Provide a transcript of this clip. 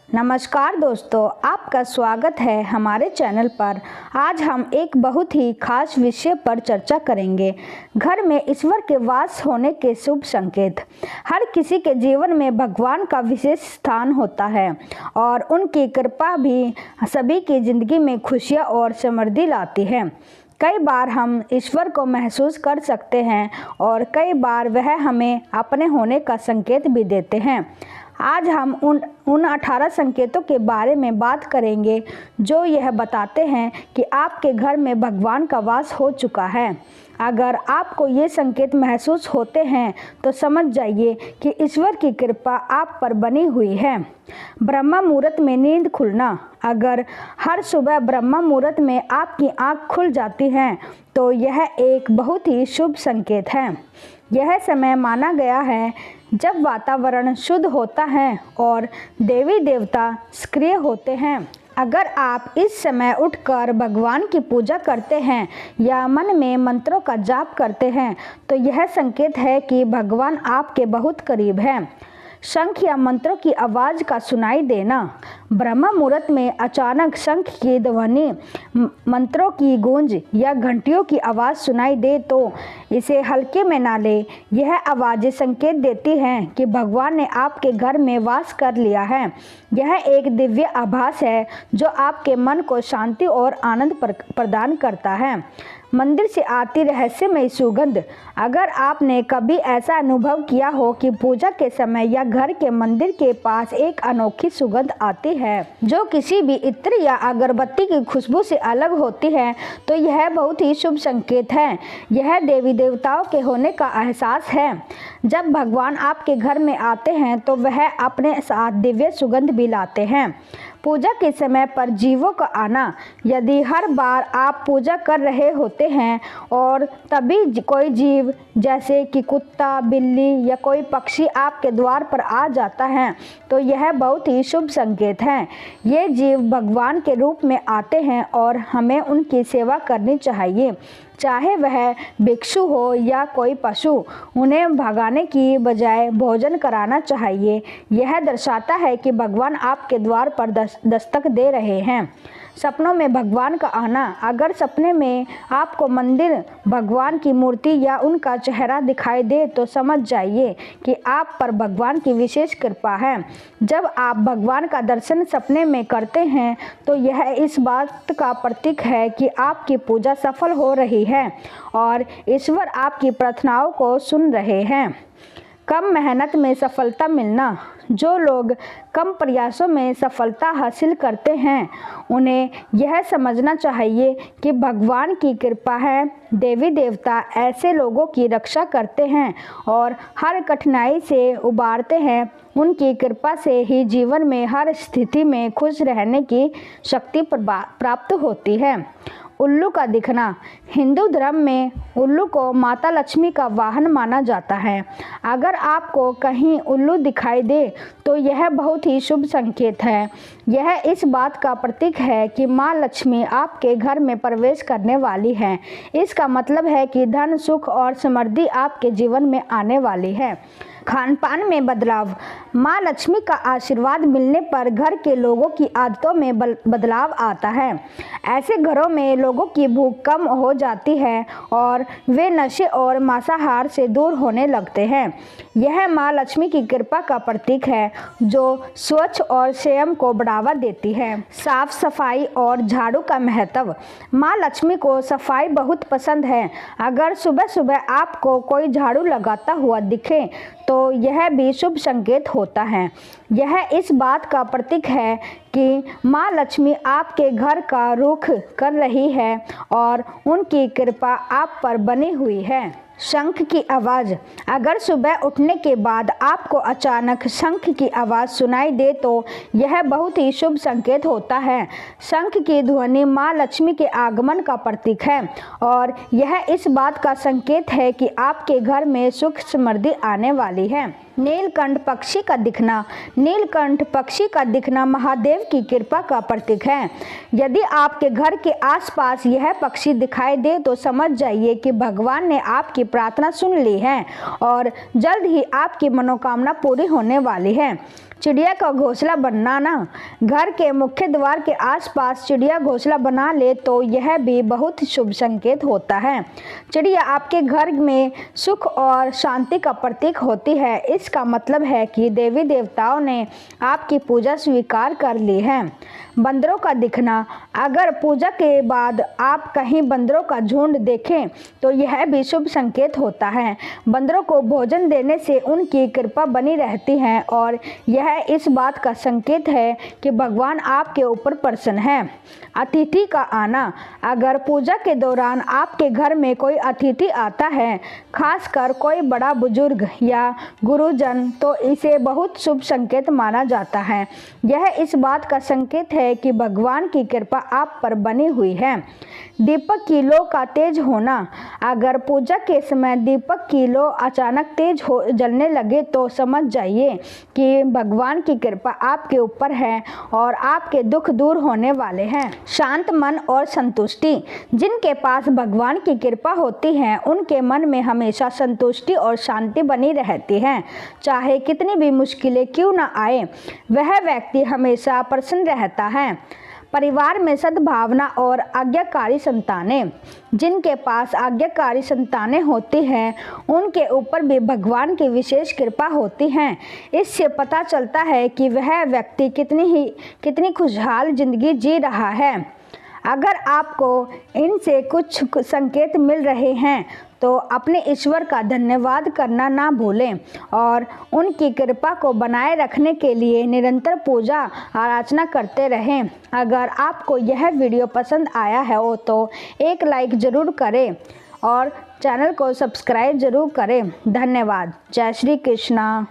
नमस्कार दोस्तों, आपका स्वागत है हमारे चैनल पर। आज हम एक बहुत ही खास विषय पर चर्चा करेंगे। घर में ईश्वर के वास होने के शुभ संकेत। हर किसी के जीवन में भगवान का विशेष स्थान होता है और उनकी कृपा भी सभी की जिंदगी में खुशियाँ और समृद्धि लाती है। कई बार हम ईश्वर को महसूस कर सकते हैं और कई बार वह हमें अपने होने का संकेत भी देते हैं। आज हम उन 18 संकेतों के बारे में बात करेंगे जो यह बताते हैं कि आपके घर में भगवान का वास हो चुका है। अगर आपको ये संकेत महसूस होते हैं तो समझ जाइए कि ईश्वर की कृपा आप पर बनी हुई है। ब्रह्म मुहूर्त में नींद खुलना। अगर हर सुबह ब्रह्म मुहूर्त में आपकी आंख खुल जाती है तो यह एक बहुत ही शुभ संकेत है। यह समय माना गया है जब वातावरण शुद्ध होता है और देवी देवता सक्रिय होते हैं। अगर आप इस समय उठकर भगवान की पूजा करते हैं या मन में मंत्रों का जाप करते हैं तो यह संकेत है कि भगवान आपके बहुत करीब है। शंख या मंत्रों की आवाज़ का सुनाई देना। ब्रह्म मुहूर्त में अचानक शंख की ध्वनि, मंत्रों की गूंज या घंटियों की आवाज़ सुनाई दे तो इसे हल्के में ना ले। यह आवाज़ें संकेत देती हैं कि भगवान ने आपके घर में वास कर लिया है। यह एक दिव्य आभास है जो आपके मन को शांति और आनंद प्रदान करता है। मंदिर से आती रहस्यमय सुगंध। अगर आपने कभी ऐसा अनुभव किया हो कि पूजा के समय या घर के मंदिर के पास एक अनोखी सुगंध आती है जो किसी भी इत्र या अगरबत्ती की खुशबू से अलग होती है तो यह बहुत ही शुभ संकेत है। यह देवी देवताओं के होने का एहसास है। जब भगवान आपके घर में आते हैं तो वह अपने साथ दिव्य सुगंध भी लाते हैं। पूजा के समय पर जीवों का आना। यदि हर बार आप पूजा कर रहे होते हैं और तभी कोई जीव जैसे कि कुत्ता, बिल्ली या कोई पक्षी आपके द्वार पर आ जाता है तो यह बहुत ही शुभ संकेत है। ये जीव भगवान के रूप में आते हैं और हमें उनकी सेवा करनी चाहिए, चाहे वह भिक्षु हो या कोई पशु। उन्हें भगाने की बजाय भोजन कराना चाहिए। यह दर्शाता है कि भगवान आपके द्वार पर दस्तक दे रहे हैं। सपनों में भगवान का आना। अगर सपने में आपको मंदिर, भगवान की मूर्ति या उनका चेहरा दिखाई दे तो समझ जाइए कि आप पर भगवान की विशेष कृपा है। जब आप भगवान का दर्शन सपने में करते हैं तो यह इस बात का प्रतीक है कि आपकी पूजा सफल हो रही है और ईश्वर आपकी प्रार्थनाओं को सुन रहे हैं। कम मेहनत में सफलता मिलना। जो लोग कम प्रयासों में सफलता हासिल करते हैं उन्हें यह समझना चाहिए कि भगवान की कृपा है। देवी देवता ऐसे लोगों की रक्षा करते हैं और हर कठिनाई से उबारते हैं। उनकी कृपा से ही जीवन में हर स्थिति में खुश रहने की शक्ति प्राप्त होती है। उल्लू का दिखना। हिंदू धर्म में उल्लू को माता लक्ष्मी का वाहन माना जाता है। अगर आपको कहीं उल्लू दिखाई दे तो यह बहुत ही शुभ संकेत है। यह इस बात का प्रतीक है कि माँ लक्ष्मी आपके घर में प्रवेश करने वाली है। इसका मतलब है कि धन, सुख और समृद्धि आपके जीवन में आने वाली है। खान पान में बदलाव। माँ लक्ष्मी का आशीर्वाद मिलने पर घर के लोगों की आदतों में बदलाव आता है। ऐसे घरों में लोगों की भूख कम हो जाती है और वे नशे और मांसाहार से दूर होने लगते हैं। यह माँ लक्ष्मी की कृपा का प्रतीक है जो स्वच्छ और संयम को बढ़ावा देती है। साफ सफाई और झाड़ू का महत्व। माँ लक्ष्मी को सफाई बहुत पसंद है। अगर सुबह सुबह आपको कोई झाड़ू लगाता हुआ दिखे तो यह भी शुभ संकेत होता है। यह इस बात का प्रतीक है कि माँ लक्ष्मी आपके घर का रुख कर रही है और उनकी कृपा आप पर बनी हुई है। शंख की आवाज़। अगर सुबह उठने के बाद आपको अचानक शंख की आवाज़ सुनाई दे तो यह बहुत ही शुभ संकेत होता है। शंख की ध्वनि माँ लक्ष्मी के आगमन का प्रतीक है और यह इस बात का संकेत है कि आपके घर में सुख समृद्धि आने वाली है। नीलकंठ पक्षी का दिखना। नीलकंठ पक्षी का दिखना महादेव की कृपा का प्रतीक है। यदि आपके घर के आसपास यह पक्षी दिखाई दे तो समझ जाइए कि भगवान ने आपकी प्रार्थना सुन ली है और जल्द ही आपकी मनोकामना पूरी होने वाली है। चिड़िया का घोंसला बनाना। घर के मुख्य द्वार के आसपास चिड़िया घोंसला बना ले तो यह भी बहुत शुभ संकेत होता है। चिड़िया आपके घर में सुख और शांति का प्रतीक होती है। इसका मतलब है कि देवी देवताओं ने आपकी पूजा स्वीकार कर ली है। बंदरों का दिखना। अगर पूजा के बाद आप कहीं बंदरों का झुंड देखें तो यह भी शुभ संकेत होता है। बंदरों को भोजन देने से उनकी कृपा बनी रहती है और यह इस बात का संकेत है कि भगवान आपके ऊपर प्रसन्न है। अतिथि का आना। अगर पूजा के दौरान आपके घर में कोई अतिथि आता है, खासकर कोई बड़ा बुजुर्ग या गुरुजन, तो इसे बहुत शुभ संकेत माना जाता है। यह इस बात का संकेत है कि भगवान की कृपा आप पर बनी हुई है। दीपक की लौ का तेज होना। अगर पूजा के समय दीपक की लौ अचानक तेज हो जलने लगे तो समझ जाइए कि भगवान की कृपा आपके ऊपर है और आपके दुख दूर होने वाले हैं। शांत मन और संतुष्टि। जिनके पास भगवान की कृपा होती है उनके मन में हमेशा संतुष्टि और शांति बनी रहती है। चाहे कितनी भी मुश्किलें क्यों न आए, वह व्यक्ति हमेशा प्रसन्न रहता है। परिवार में सद्भावना और आज्ञाकारी संतानें। जिनके पास आज्ञाकारी संतानें होती हैं उनके ऊपर भी भगवान की विशेष कृपा होती है। इससे पता चलता है कि वह व्यक्ति कितनी खुशहाल जिंदगी जी रहा है। अगर आपको इनसे कुछ संकेत मिल रहे हैं तो अपने ईश्वर का धन्यवाद करना ना भूलें और उनकी कृपा को बनाए रखने के लिए निरंतर पूजा आराधना करते रहें। अगर आपको यह वीडियो पसंद आया है तो एक लाइक ज़रूर करें और चैनल को सब्सक्राइब ज़रूर करें। धन्यवाद। जय श्री कृष्णा।